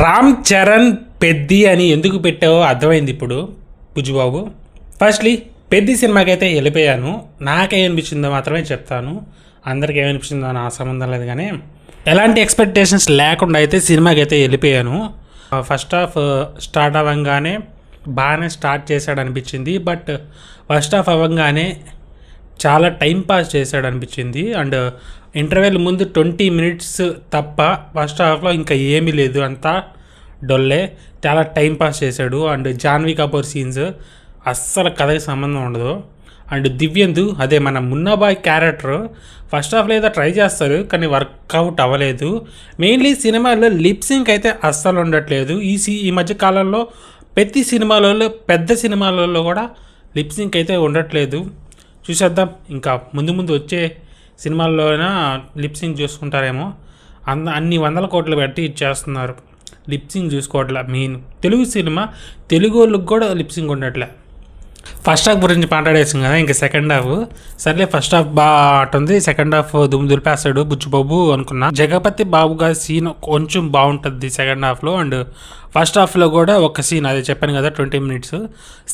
రామ్ చరణ్ పెద్ది అని ఎందుకు పెట్టావో అర్థమైంది ఇప్పుడు బుజ్జిబాబు. ఫస్ట్లీ పెద్ది సినిమాకి అయితే వెళ్ళిపోయాను. నాకేమనిపించిందో మాత్రమే చెప్తాను. అందరికీ ఏమనిపించిందో నా సంబంధం లేదు, కానీ ఎలాంటి ఎక్స్పెక్టేషన్స్ లేకుండా అయితే సినిమాకి అయితే వెళ్ళిపోయాను. ఫస్ట్ హాఫ్ స్టార్ట్ అవ్వగానే బాగానే స్టార్ట్ చేశాడు అనిపించింది. బట్ ఫస్ట్ హాఫ్ అవ్వగానే చాలా టైం పాస్ చేశాడు అనిపించింది. అండ్ ఇంటర్వెల్ ముందు 20 minutes తప్ప ఫస్ట్ హాఫ్లో ఇంకా ఏమీ లేదు, అంతా డొల్లే. చాలా టైం పాస్ చేశాడు. అండ్ జాన్వీ కపూర్ సీన్స్ అస్సలు కథకి సంబంధం ఉండదు. అండ్ దివ్యందు అదే మన మున్నాబాయ్ క్యారెక్టర్ ఫస్ట్ హాఫ్లో ఏదో ట్రై చేస్తారు, కానీ వర్కౌట్ అవ్వలేదు. మెయిన్లీ సినిమాలో లిప్సింక్ అయితే అస్సలు ఉండట్లేదు. ఈ మధ్య కాలంలో ప్రతి సినిమాలలో పెద్ద సినిమాలలో కూడా లిప్సింక్ అయితే ఉండట్లేదు. చూసేద్దాం, ఇంకా ముందు ముందు వచ్చే సినిమాల్లోనైనా లిప్సింగ్ చూసుకుంటారేమో. అన్ని 100 కోట్లు పెట్టి ఇచ్చేస్తున్నారు, లిప్సింగ్ చూసుకోవట్లే. మెయిన్ తెలుగు సినిమా తెలుగు వాళ్ళకి కూడా లిప్సింగ్ ఉండట్లే. ఫస్ట్ హాఫ్ గురించి మాట్లాడేసాం కదా, ఇంకా సెకండ్ హాఫ్ సర్లే. ఫస్ట్ హాఫ్ బాగుంటుంది, సెకండ్ హాఫ్ దులిపేస్తాడు బుచ్చిబాబు అనుకున్నా. జగపతి బాబు గారి సీన్ కొంచెం బాగుంటుంది సెకండ్ హాఫ్లో. అండ్ ఫస్ట్ హాఫ్లో కూడా ఒక సీన్ అదే చెప్పాను కదా 20 minutes.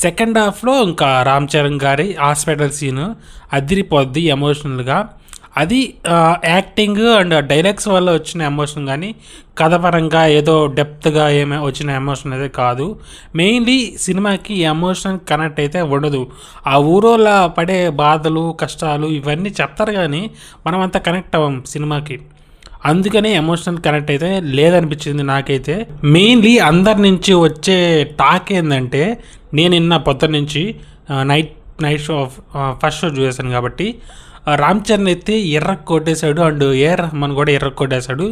సెకండ్ హాఫ్లో ఇంకా రామ్ చరణ్ గారి హాస్పిటల్ సీన్ అదిరిపోద్ది ఎమోషనల్గా. అది యాక్టింగ్ అండ్ డైలాగ్స్ వల్ల వచ్చిన ఎమోషన్, కానీ కథపరంగా ఏదో డెప్త్గా ఏమో వచ్చిన ఎమోషన్ అయితే కాదు. మెయిన్లీ సినిమాకి ఎమోషన్ కనెక్ట్ అయితే ఉండదు. ఆ ఊరోళ్ళ పడే బాధలు కష్టాలు ఇవన్నీ చెప్తారు, కానీ మనం అంతా కనెక్ట్ అవ్వం సినిమాకి. అందుకనే ఎమోషనల్ కనెక్ట్ అయితే లేదనిపించింది నాకైతే. మెయిన్లీ అందరి నుంచి వచ్చే టాక్ ఏంటంటే, నేను నిన్న పొద్దున్న నుంచి నైట్ షో ఫస్ట్ షో చూసాను కాబట్టి రామ్ చరణ్ అయితే ఎర్రకు కొట్టేశాడు. అండ్ ఏఆర్ రెహమాన్ కూడా ఎర్రకు కొట్టేశాడు.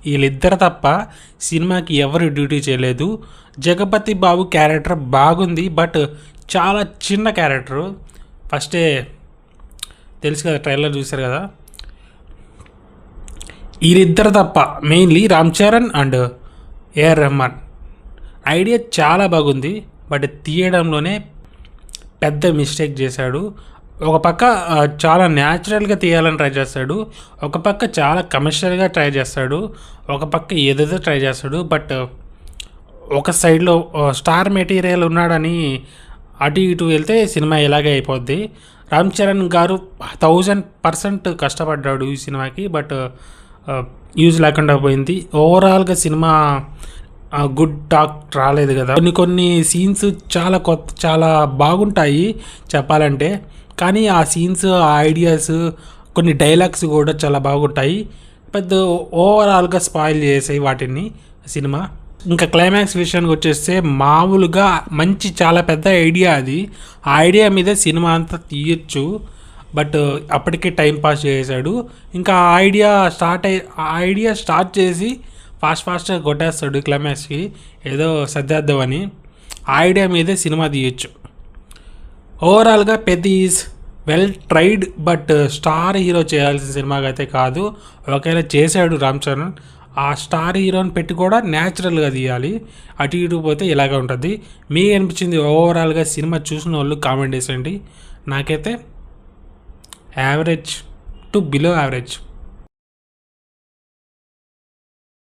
వీళ్ళిద్దరు తప్ప సినిమాకి ఎవరు డ్యూటీ చేయలేదు. జగపతి బాబు క్యారెక్టర్ బాగుంది, బట్ చాలా చిన్న క్యారెక్టరు. ఫస్టే తెలుసు కదా, ట్రైలర్ చూశారు కదా. వీళ్ళిద్దరు తప్ప mainly Ram Charan and AR Rahman idea చాలా బాగుంది, బట్ తీయడంలోనే పెద్ద మిస్టేక్ చేశాడు. ఒక పక్క చాలా న్యాచురల్గా తీయాలని ట్రై చేస్తాడు, ఒక పక్క చాలా కమర్షియల్గా ట్రై చేస్తాడు, ఒక పక్క ఏదేదో ట్రై చేస్తాడు. బట్ ఒక సైడ్లో స్టార్ మెటీరియల్ ఉన్నాడని అటు ఇటు వెళ్తే సినిమా ఇలాగే అయిపోద్ది. రామ్ చరణ్ గారు 1000% కష్టపడ్డాడు ఈ సినిమాకి, బట్ యూజ్ లేకుండా పోయింది. ఓవరాల్గా సినిమా గుడ్ టాక్ రాలేదు కదా. కొన్ని సీన్స్ చాలా బాగుంటాయి చెప్పాలంటే, కానీ ఆ సీన్స్ ఆ ఐడియాస్ కొన్ని డైలాగ్స్ కూడా చాలా బాగుంటాయి. పెద్ద ఓవరాల్గా స్పాయిల్ చేసాయి వాటిని సినిమా. ఇంకా క్లైమాక్స్ విషయానికి వచ్చేస్తే మామూలుగా మంచి చాలా పెద్ద ఐడియా అది. ఆ ఐడియా మీద సినిమా అంతా తీయచ్చు, బట్ అప్పటికే టైం పాస్ చేసాడు. ఇంకా ఆ ఐడియా స్టార్ట్ చేసి ఫాస్ట్గా కొట్టేస్తాడు క్లైమాక్స్కి, ఏదో సర్దేద్దామని. ఆ ఐడియా మీదే సినిమా తీయచ్చు. ఓవరాల్గా పెద్ద is well tried, but star hero చేయాల్సిన సినిమాగా అయితే కాదు. ఒకవేళ చేశాడు రామ్ చరణ్, ఆ స్టార్ హీరోని పెట్టి కూడా న్యాచురల్గా తీయాలి. అటు ఇటు పోతే ఇలాగే ఉంటుంది. మీకు అనిపించింది ఓవరాల్గా సినిమా చూసిన వాళ్ళు కామెంట్ చేసేయండి. నాకైతే యావరేజ్ టు బిలో యావరేజ్.